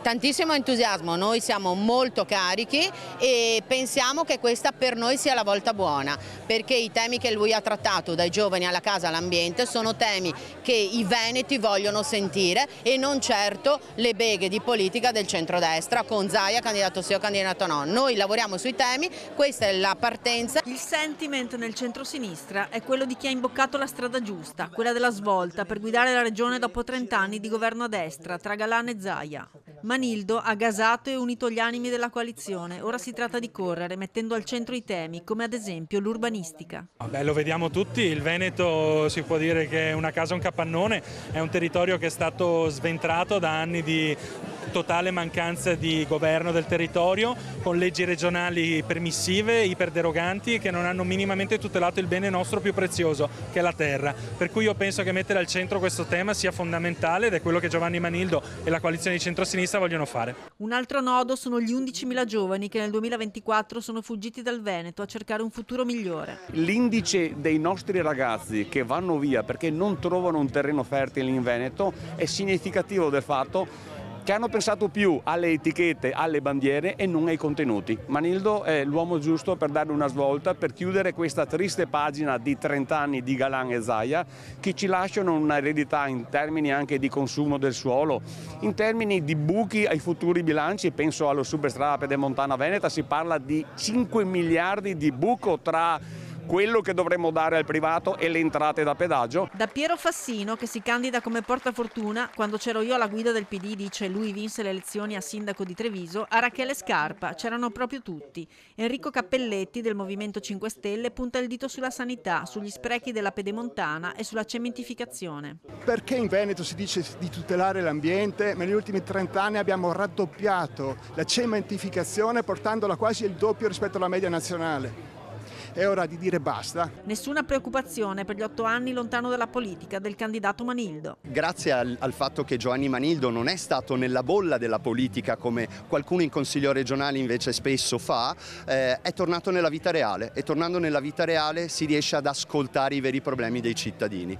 Tantissimo entusiasmo, noi siamo molto carichi e pensiamo che questa per noi sia la volta buona, perché i temi che lui ha trattato, dai giovani alla casa all'ambiente, sono temi che i veneti vogliono sentire e non certo le beghe di politica del centrodestra con Zaia, candidato sì o candidato no. Noi lavoriamo sui temi, questa è la partenza. Il sentiment nel centrosinistra è quello di chi ha imboccato la strada giusta, quella della svolta per guidare la regione dopo 30 anni di governo a destra tra Galan e Zaia. Manildo ha gasato e unito gli animi della coalizione, ora si tratta di correre mettendo al centro i temi come ad esempio l'urbanistica. Beh, lo vediamo tutti, il Veneto si può dire che è una casa, un capannone, è un territorio che è stato sventrato da anni di totale mancanza di governo del territorio, con leggi regionali permissive, iperderoganti, che non hanno minimamente tutelato il bene nostro più prezioso, che è la terra. Per cui io penso che mettere al centro questo tema sia fondamentale ed è quello che Giovanni Manildo e la coalizione di centrosinistra vogliono fare. Un altro nodo sono gli 11.000 giovani che nel 2024 sono fuggiti dal Veneto a cercare un futuro migliore. L'indice dei nostri ragazzi che vanno via perché non trovano un terreno fertile in Veneto è significativo del fatto che hanno pensato più alle etichette, alle bandiere e non ai contenuti. Manildo è l'uomo giusto per dare una svolta, per chiudere questa triste pagina di 30 anni di Galan e Zaia, che ci lasciano un'eredità in termini anche di consumo del suolo, in termini di buchi ai futuri bilanci. Penso allo superstrada pedemontana veneta, si parla di 5 miliardi di buco tra quello che dovremmo dare al privato e le entrate da pedaggio. Da Piero Fassino, che si candida come portafortuna, quando c'ero io alla guida del PD, dice lui vinse le elezioni a sindaco di Treviso, a Rachele Scarpa c'erano proprio tutti. Enrico Cappelletti del Movimento 5 Stelle punta il dito sulla sanità, sugli sprechi della pedemontana e sulla cementificazione. Perché in Veneto si dice di tutelare l'ambiente, ma negli ultimi 30 anni abbiamo raddoppiato la cementificazione portandola quasi il doppio rispetto alla media nazionale. È ora di dire basta. Nessuna preoccupazione per gli 8 anni lontano dalla politica del candidato Manildo. Grazie al fatto che Giovanni Manildo non è stato nella bolla della politica come qualcuno in consiglio regionale invece spesso fa, è tornato nella vita reale e tornando nella vita reale si riesce ad ascoltare i veri problemi dei cittadini.